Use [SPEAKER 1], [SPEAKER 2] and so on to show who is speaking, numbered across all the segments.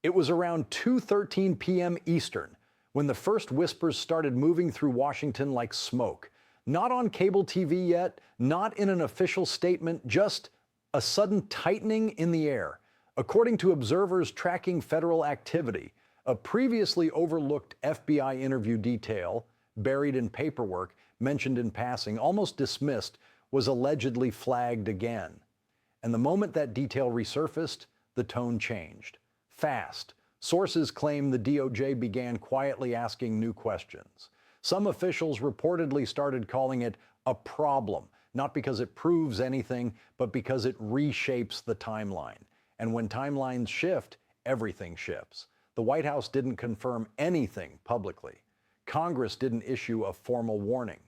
[SPEAKER 1] It was around 2:13 p.m. Eastern when the first whispers started moving through Washington like smoke. Not on cable TV yet, not in an official statement, just a sudden tightening in the air. According to observers tracking federal activity, a previously overlooked FBI interview detail, buried in paperwork, mentioned in passing, almost dismissed, was allegedly flagged again. And the moment that detail resurfaced, the tone changed. Fast. Sources claim the DOJ began quietly asking new questions. Some officials reportedly started calling it a problem, not because it proves anything, but because it reshapes the timeline. And when timelines shift, everything shifts. The White House didn't confirm anything publicly. Congress didn't issue a formal warning.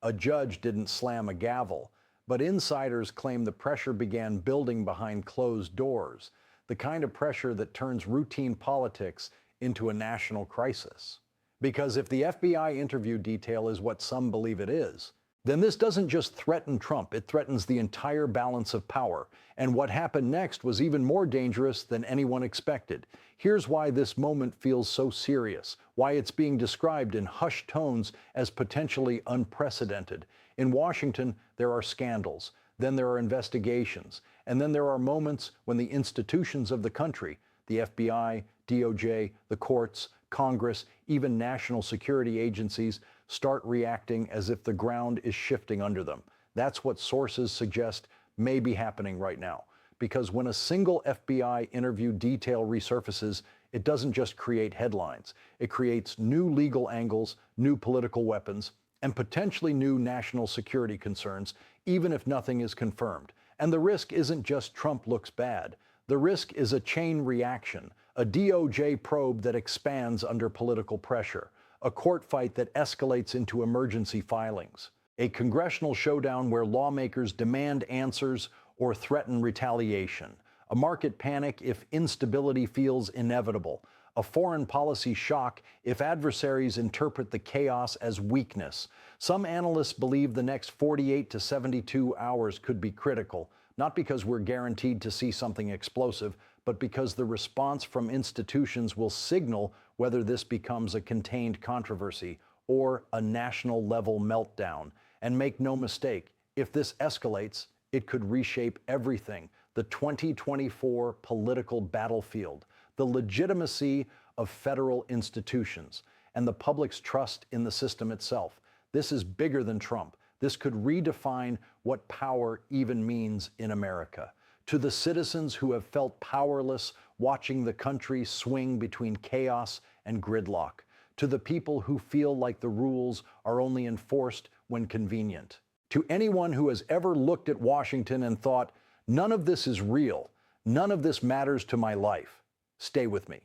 [SPEAKER 1] A judge didn't slam a gavel. But insiders claim the pressure began building behind closed doors, the kind of pressure that turns routine politics into a national crisis. Because if the FBI interview detail is what some believe it is, then this doesn't just threaten Trump, it threatens the entire balance of power. And what happened next was even more dangerous than anyone expected. Here's why this moment feels so serious, why it's being described in hushed tones as potentially unprecedented. In Washington, there are scandals, then there are investigations, and then there are moments when the institutions of the country, the FBI, DOJ, the courts, Congress, even national security agencies, start reacting as if the ground is shifting under them. That's what sources suggest may be happening right now. Because when a single FBI interview detail resurfaces, it doesn't just create headlines. It creates new legal angles, new political weapons, and potentially new national security concerns, even if nothing is confirmed. And the risk isn't just Trump looks bad. The risk is a chain reaction, a DOJ probe that expands under political pressure, a court fight that escalates into emergency filings, a congressional showdown where lawmakers demand answers or threaten retaliation, a market panic if instability feels inevitable, a foreign policy shock if adversaries interpret the chaos as weakness. Some analysts believe the next 48 to 72 hours could be critical, not because we're guaranteed to see something explosive, but because the response from institutions will signal whether this becomes a contained controversy or a national level meltdown. And make no mistake, if this escalates, it could reshape everything: the 2024 political battlefield, the legitimacy of federal institutions, and the public's trust in the system itself. This is bigger than Trump. This could redefine what power even means in America. To the citizens who have felt powerless watching the country swing between chaos and gridlock. To the people who feel like the rules are only enforced when convenient. To anyone who has ever looked at Washington and thought, none of this is real, none of this matters to my life. Stay with me.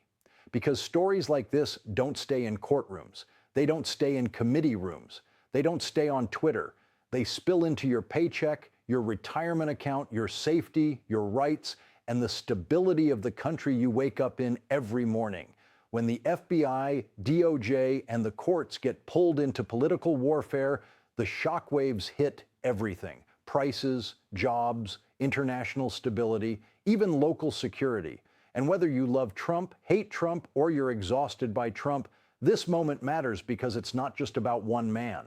[SPEAKER 1] Because stories like this don't stay in courtrooms. They don't stay in committee rooms. They don't stay on Twitter. They spill into your paycheck, your retirement account, your safety, your rights, and the stability of the country you wake up in every morning. When the FBI, DOJ, and the courts get pulled into political warfare, the shockwaves hit everything: prices, jobs, international stability, even local security. And whether you love Trump, hate Trump, or you're exhausted by Trump, this moment matters because it's not just about one man.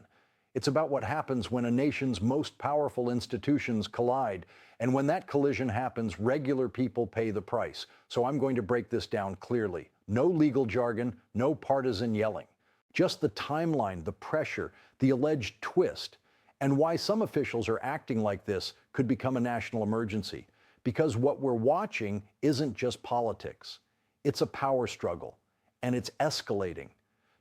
[SPEAKER 1] It's about what happens when a nation's most powerful institutions collide. And when that collision happens, regular people pay the price. So I'm going to break this down clearly. No legal jargon, no partisan yelling. Just the timeline, the pressure, the alleged twist, and why some officials are acting like this could become a national emergency. Because what we're watching isn't just politics. It's a power struggle, and it's escalating.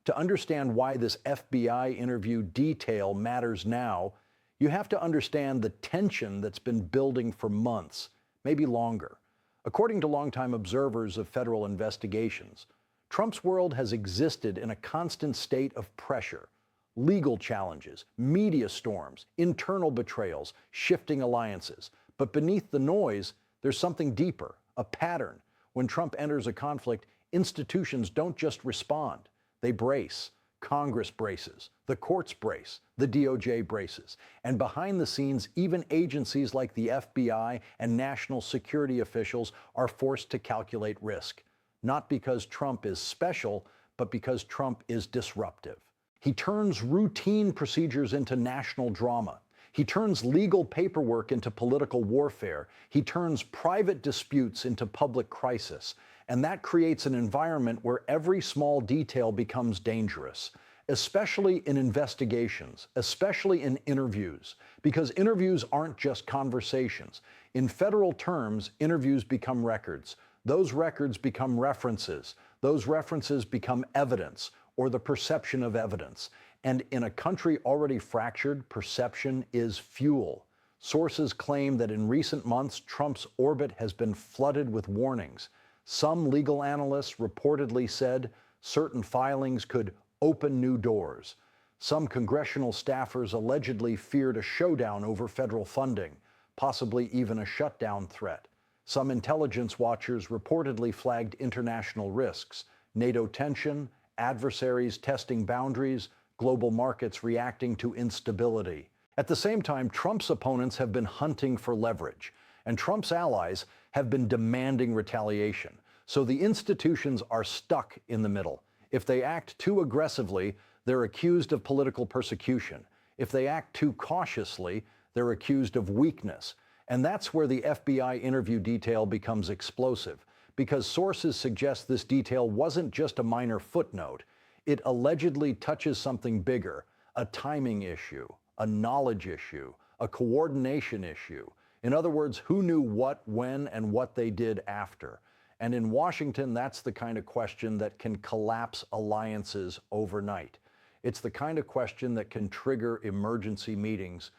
[SPEAKER 1] To understand why this FBI interview detail matters now, you have to understand the tension that's been building for months, maybe longer. According to longtime observers of federal investigations, Trump's world has existed in a constant state of pressure. Legal challenges, media storms, internal betrayals, shifting alliances. But beneath the noise, there's something deeper, a pattern. When Trump enters a conflict, institutions don't just respond. They brace. Congress braces. The courts brace. The DOJ braces. And behind the scenes, even agencies like the FBI and national security officials are forced to calculate risk. not because Trump is special, but because Trump is disruptive. He turns routine procedures into national drama. He turns legal paperwork into political warfare. He turns private disputes into public crisis. And that creates an environment where every small detail becomes dangerous, especially in investigations, especially in interviews, because interviews aren't just conversations. In federal terms, interviews become records. Those records become references. Those references become evidence, or the perception of evidence. And in a country already fractured, perception is fuel. Sources claim that in recent months, Trump's orbit has been flooded with warnings. Some legal analysts reportedly said certain filings could open new doors. Some congressional staffers allegedly feared a showdown over federal funding, possibly even a shutdown threat. Some intelligence watchers reportedly flagged international risks, NATO tension, adversaries testing boundaries, global markets reacting to instability. At the same time, Trump's opponents have been hunting for leverage, and Trump's allies have been demanding retaliation. So the institutions are stuck in the middle. If they act too aggressively, they're accused of political persecution. If they act too cautiously, they're accused of weakness. And that's where the FBI interview detail becomes explosive, because sources suggest this detail wasn't just a minor footnote. It allegedly touches something bigger, a timing issue, a knowledge issue, a coordination issue. In other words, who knew what, when, and what they did after. And in Washington, that's the kind of question that can collapse alliances overnight. It's the kind of question that can trigger emergency meetings.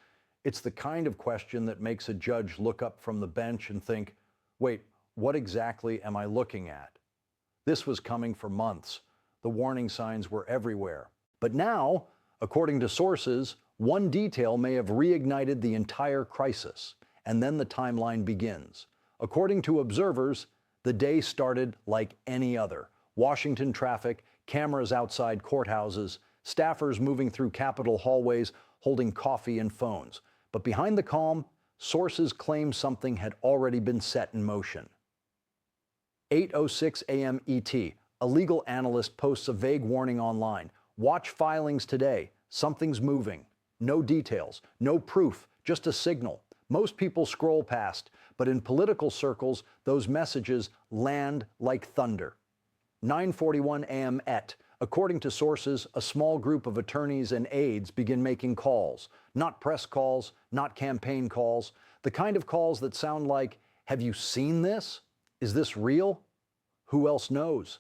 [SPEAKER 1] It's the kind of question that makes a judge look up from the bench and think, wait, what exactly am I looking at? This was coming for months. The warning signs were everywhere. But now, according to sources, one detail may have reignited the entire crisis, and then the timeline begins. According to observers, the day started like any other. Washington traffic, cameras outside courthouses, staffers moving through Capitol hallways holding coffee and phones. But behind the calm, sources claim something had already been set in motion. 8:06 a.m. ET, a legal analyst posts a vague warning online. Watch filings today. Something's moving. No details, no proof, just a signal. Most people scroll past, but in political circles, those messages land like thunder. 9:41 a.m. ET. According to sources, a small group of attorneys and aides begin making calls. Not press calls, not campaign calls, the kind of calls that sound like, have you seen this? Is this real? Who else knows?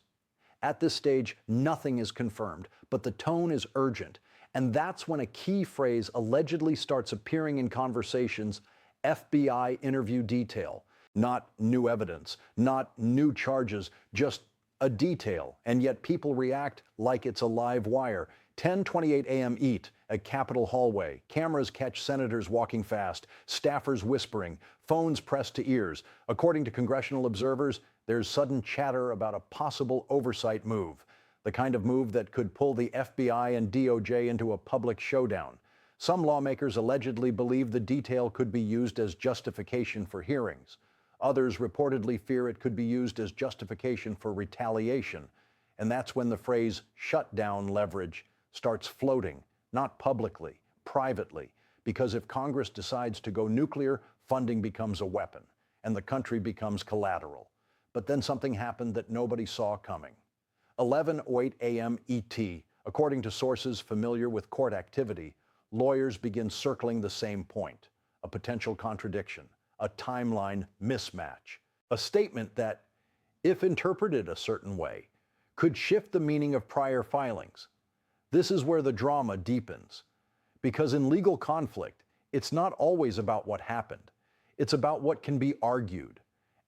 [SPEAKER 1] At this stage, nothing is confirmed, but the tone is urgent. And that's when a key phrase allegedly starts appearing in conversations: FBI interview detail. Not new evidence, not new charges, just a detail. And yet people react like it's a live wire. 10:28 a.m. EAT, a Capitol hallway. Cameras catch senators walking fast, staffers whispering, phones pressed to ears. According to congressional observers, there's sudden chatter about a possible oversight move, the kind of move that could pull the FBI and DOJ into a public showdown. Some lawmakers allegedly believe the detail could be used as justification for hearings. Others reportedly fear it could be used as justification for retaliation. And that's when the phrase shutdown leverage starts floating, not publicly, privately, because if Congress decides to go nuclear, funding becomes a weapon, and the country becomes collateral. But then something happened that nobody saw coming. 11:08 a.m. ET. According to sources familiar with court activity, lawyers begin circling the same point: a potential contradiction, a timeline mismatch, a statement that, if interpreted a certain way, could shift the meaning of prior filings. This is where the drama deepens, because in legal conflict, it's not always about what happened. It's about what can be argued.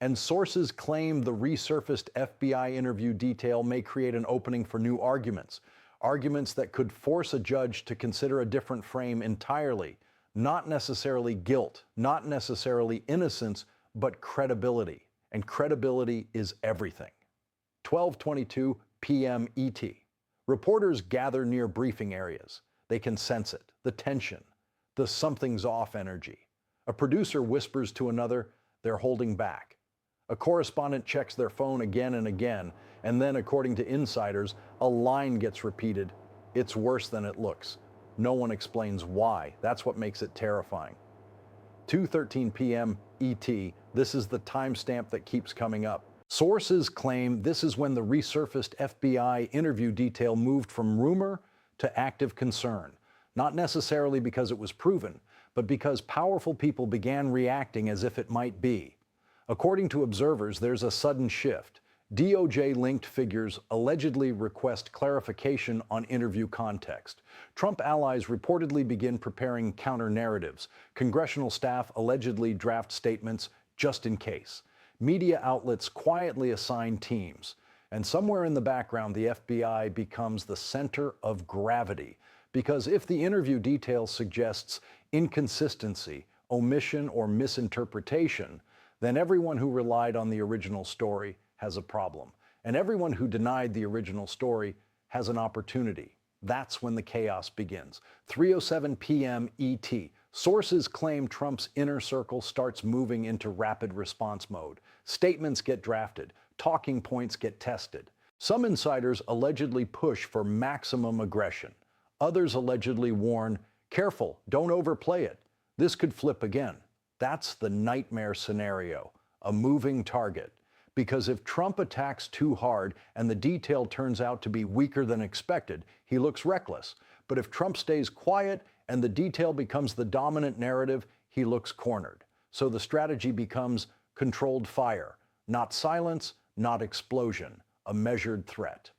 [SPEAKER 1] And sources claim the resurfaced FBI interview detail may create an opening for new arguments, arguments that could force a judge to consider a different frame entirely, not necessarily guilt, not necessarily innocence, but credibility. And credibility is everything. 12:22 p.m. ET. Reporters gather near briefing areas. They can sense it, the tension, the something's off energy. A producer whispers to another, they're holding back. A correspondent checks their phone again and again, and then, according to insiders, a line gets repeated. It's worse than it looks. No one explains why. That's what makes it terrifying. 2:13 p.m. ET, this is the timestamp that keeps coming up. Sources claim this is when the resurfaced FBI interview detail moved from rumor to active concern, not necessarily because it was proven, but because powerful people began reacting as if it might be. According to observers, there's a sudden shift. DOJ-linked figures allegedly request clarification on interview context. Trump allies reportedly begin preparing counter-narratives. Congressional staff allegedly draft statements just in case. Media outlets quietly assign teams. And somewhere in the background, the FBI becomes the center of gravity. Because if the interview detail suggests inconsistency, omission, or misinterpretation, then everyone who relied on the original story has a problem. And everyone who denied the original story has an opportunity. That's when the chaos begins. 3:07 p.m. ET. Sources claim Trump's inner circle starts moving into rapid response mode. Statements get drafted. Talking points get tested. Some insiders allegedly push for maximum aggression. Others allegedly warn, careful, don't overplay it. This could flip again. That's the nightmare scenario, a moving target. Because if Trump attacks too hard and the detail turns out to be weaker than expected, he looks reckless. But if Trump stays quiet and the detail becomes the dominant narrative, he looks cornered. So the strategy becomes controlled fire, not silence, not explosion, a measured threat.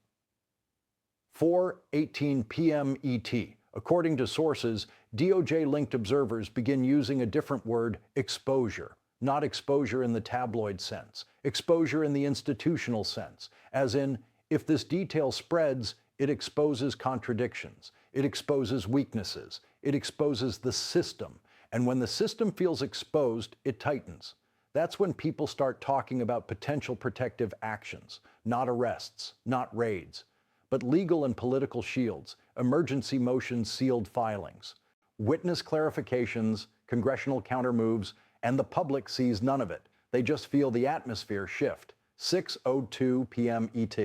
[SPEAKER 1] 4:18 p.m. ET. According to sources, DOJ-linked observers begin using a different word, exposure. Not exposure in the tabloid sense, exposure in the institutional sense, as in, if this detail spreads, it exposes contradictions, it exposes weaknesses, it exposes the system, and when the system feels exposed, it tightens. That's when people start talking about potential protective actions, not arrests, not raids, but legal and political shields, emergency motions, sealed filings, witness clarifications, congressional countermoves, and the public sees none of it. They just feel the atmosphere shift. 6:02 p.m. ET.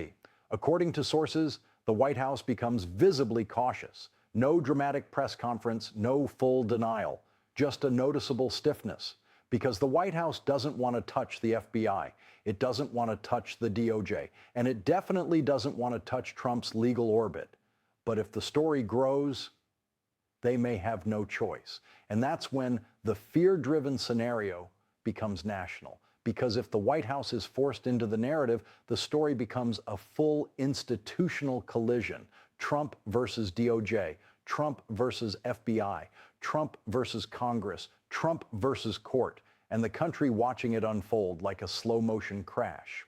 [SPEAKER 1] According to sources, the White House becomes visibly cautious. No dramatic press conference, no full denial, just a noticeable stiffness. Because the White House doesn't want to touch the FBI. It doesn't want to touch the DOJ. And it definitely doesn't want to touch Trump's legal orbit. But if the story grows, they may have no choice. And that's when the fear-driven scenario becomes national. Because if the White House is forced into the narrative, the story becomes a full institutional collision. Trump versus DOJ, Trump versus FBI, Trump versus Congress, Trump versus court, and the country watching it unfold like a slow-motion crash.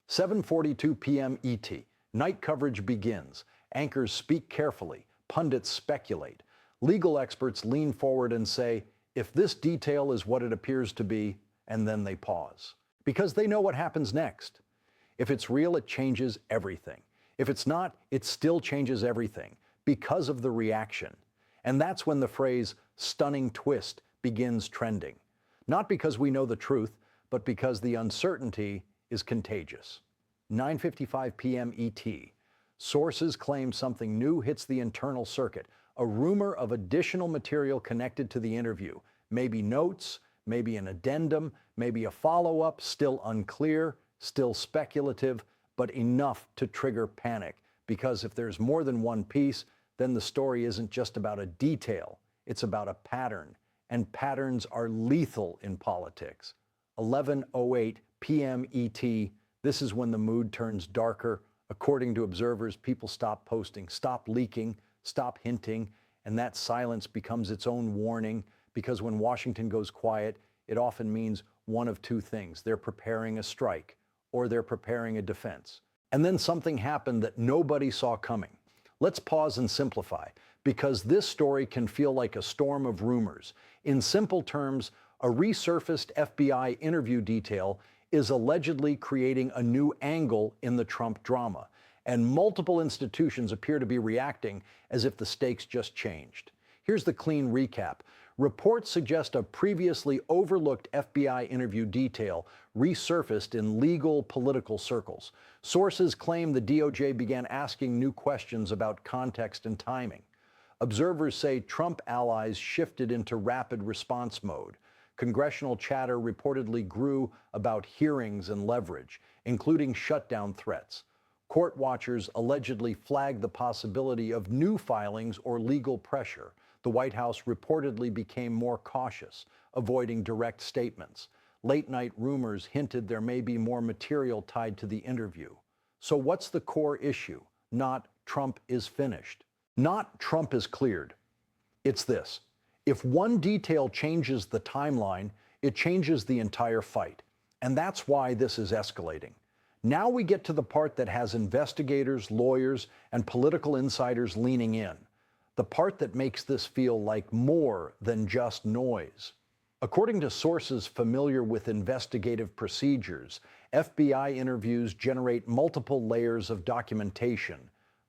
[SPEAKER 1] 7:42 p.m. ET. Night coverage begins. Anchors speak carefully. Pundits speculate. Legal experts lean forward and say, if this detail is what it appears to be, and then they pause. Because they know what happens next. If it's real, it changes everything. If it's not, it still changes everything because of the reaction. And that's when the phrase stunning twist begins trending. Not because we know the truth, but because the uncertainty is contagious. 9:55 p.m. ET. Sources claim something new hits the internal circuit, a rumor of additional material connected to the interview. Maybe notes, maybe an addendum, maybe a follow-up, still unclear, still speculative, but enough to trigger panic. Because if there's more than one piece, then the story isn't just about a detail, it's about a pattern. And patterns are lethal in politics. 11:08 p.m. ET. This is when the mood turns darker. According to observers, people stop posting, stop leaking, stop hinting, and that silence becomes its own warning, because when Washington goes quiet, it often means one of two things. They're preparing a strike, or they're preparing a defense. And then something happened that nobody saw coming. Let's pause and simplify, because this story can feel like a storm of rumors. In simple terms, a resurfaced FBI interview detail is allegedly creating a new angle in the Trump drama, and multiple institutions appear to be reacting as if the stakes just changed. Here's the clean recap. Reports suggest a previously overlooked FBI interview detail resurfaced in legal political circles. Sources claim the DOJ began asking new questions about context and timing. Observers say Trump allies shifted into rapid response mode. Congressional chatter reportedly grew about hearings and leverage, including shutdown threats. Court watchers allegedly flagged the possibility of new filings or legal pressure. The White House reportedly became more cautious, avoiding direct statements. Late-night rumors hinted there may be more material tied to the interview. So what's the core issue? Not Trump is finished. Not Trump is cleared. It's this. If one detail changes the timeline, it changes the entire fight. And that's why this is escalating. Now we get to the part that has investigators, lawyers, and political insiders leaning in. The part that makes this feel like more than just noise. According to sources familiar with investigative procedures, FBI interviews generate multiple layers of documentation.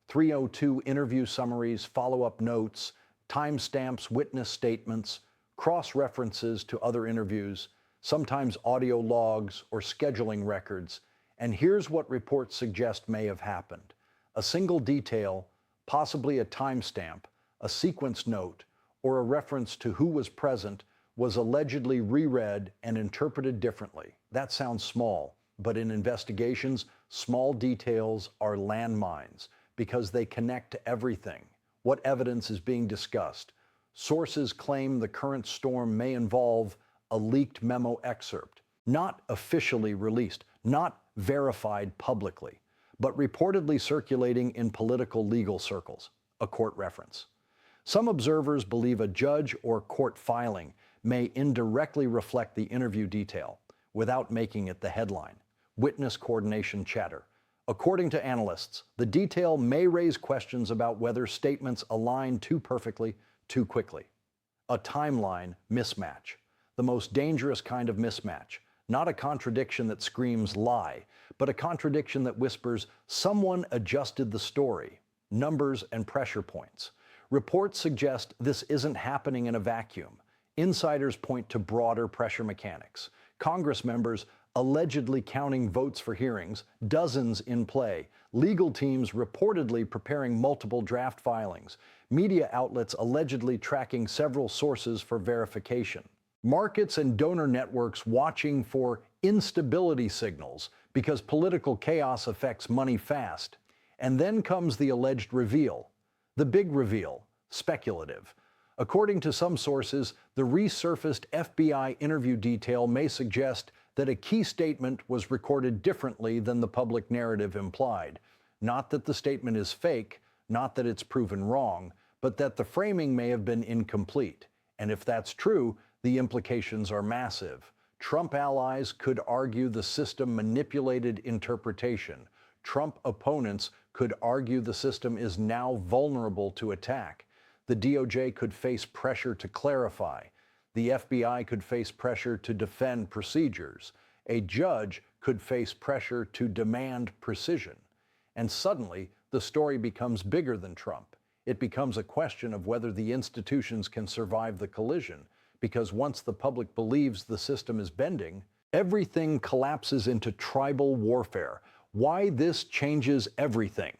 [SPEAKER 1] 302 interview summaries, follow-up notes, timestamps, witness statements, cross-references to other interviews, sometimes audio logs or scheduling records. And here's what reports suggest may have happened. A single detail, possibly a timestamp, a sequence note, or a reference to who was present was allegedly reread and interpreted differently. That sounds small, but in investigations, small details are landmines because they connect to everything. What evidence is being discussed? Sources claim the current storm may involve a leaked memo excerpt, not officially released, not verified publicly, but reportedly circulating in political legal circles, a court reference. Some observers believe a judge or court filing may indirectly reflect the interview detail without making it the headline. Witness coordination chatter. According to analysts, the detail may raise questions about whether statements align too perfectly, too quickly. A timeline mismatch. The most dangerous kind of mismatch. Not a contradiction that screams lie, but a contradiction that whispers someone adjusted the story, numbers and pressure points. Reports suggest this isn't happening in a vacuum. Insiders point to broader pressure mechanics. Congress members allegedly counting votes for hearings, dozens in play, legal teams reportedly preparing multiple draft filings, media outlets allegedly tracking several sources for verification. Markets and donor networks watching for instability signals because political chaos affects money fast. And then comes the alleged reveal. The big reveal, speculative. According to some sources, the resurfaced FBI interview detail may suggest that a key statement was recorded differently than the public narrative implied. Not that the statement is fake, not that it's proven wrong, but that the framing may have been incomplete. And if that's true, the implications are massive. Trump allies could argue the system manipulated interpretation. Trump opponents could argue the system is now vulnerable to attack. The DOJ could face pressure to clarify. The FBI could face pressure to defend procedures. A judge could face pressure to demand precision. And suddenly, the story becomes bigger than Trump. It becomes a question of whether the institutions can survive the collision, because once the public believes the system is bending, everything collapses into tribal warfare. Why this changes everything.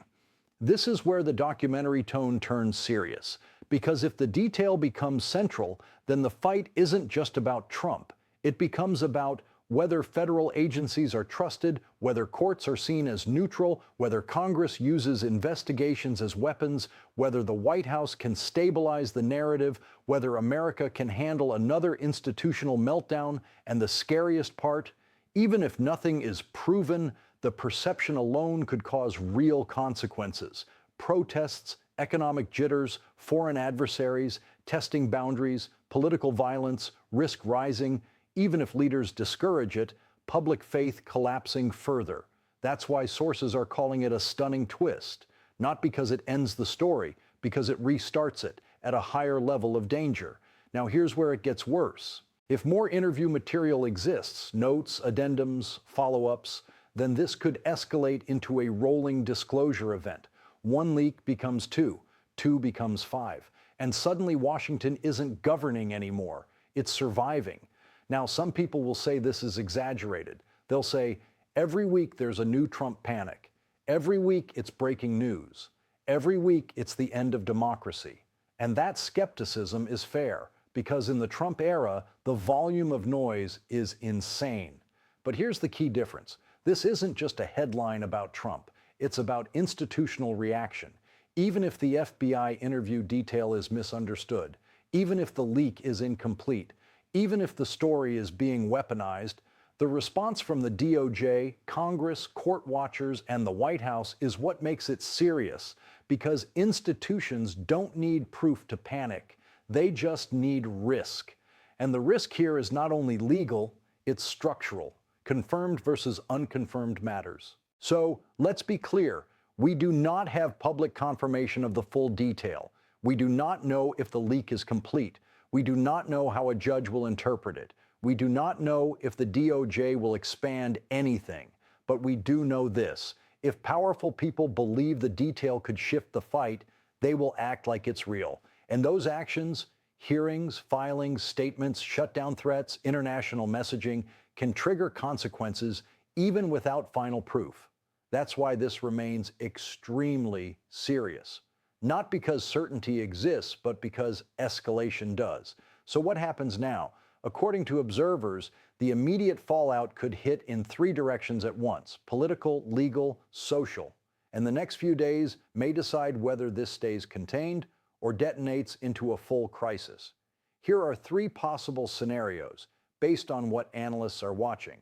[SPEAKER 1] This is where the documentary tone turns serious, because if the detail becomes central, then the fight isn't just about Trump. It becomes about whether federal agencies are trusted, whether courts are seen as neutral, whether Congress uses investigations as weapons, whether the White House can stabilize the narrative, whether America can handle another institutional meltdown, and the scariest part, even if nothing is proven, the perception alone could cause real consequences. Protests, economic jitters, foreign adversaries, testing boundaries, political violence, risk rising. Even if leaders discourage it, public faith collapsing further. That's why sources are calling it a stunning twist, not because it ends the story, because it restarts it at a higher level of danger. Now here's where it gets worse. If more interview material exists, notes, addendums, follow-ups, then this could escalate into a rolling disclosure event. One leak becomes two, two becomes five. And suddenly Washington isn't governing anymore. It's surviving. Now, some people will say this is exaggerated. They'll say, every week there's a new Trump panic. Every week it's breaking news. Every week it's the end of democracy. And that skepticism is fair, because in the Trump era, the volume of noise is insane. But here's the key difference. This isn't just a headline about Trump. It's about institutional reaction. Even if the FBI interview detail is misunderstood, even if the leak is incomplete, even if the story is being weaponized, the response from the DOJ, Congress, court watchers, and the White House is what makes it serious, because institutions don't need proof to panic. They just need risk. And the risk here is not only legal, it's structural. Confirmed versus unconfirmed matters. So let's be clear. We do not have public confirmation of the full detail. We do not know if the leak is complete. We do not know how a judge will interpret it. We do not know if the DOJ will expand anything. But we do know this. If powerful people believe the detail could shift the fight, they will act like it's real. And those actions, hearings, filings, statements, shutdown threats, international messaging, can trigger consequences even without final proof. That's why this remains extremely serious. Not because certainty exists, but because escalation does. So what happens now? According to observers, the immediate fallout could hit in 3 directions at once: political, legal, social. And the next few days may decide whether this stays contained or detonates into a full crisis. Here are 3 possible scenarios based on what analysts are watching.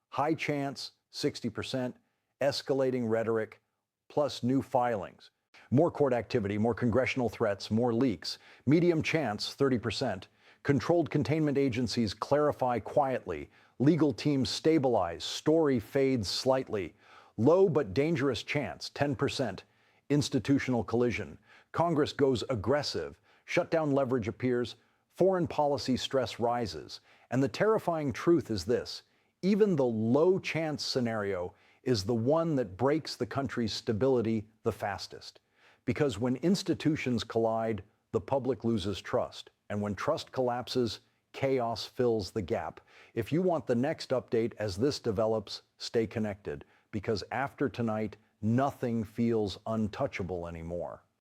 [SPEAKER 1] High chance, 60%, escalating rhetoric, plus new filings. More court activity, more congressional threats, more leaks. Medium chance, 30%. Controlled containment agencies clarify quietly. Legal teams stabilize. Story fades slightly. Low but dangerous chance, 10%. Institutional collision. Congress goes aggressive. Shutdown leverage appears. Foreign policy stress rises. And the terrifying truth is this: even the low chance scenario is the one that breaks the country's stability the fastest. Because when institutions collide, the public loses trust. And when trust collapses, chaos fills the gap. If you want the next update as this develops, stay connected, because after tonight, nothing feels untouchable anymore.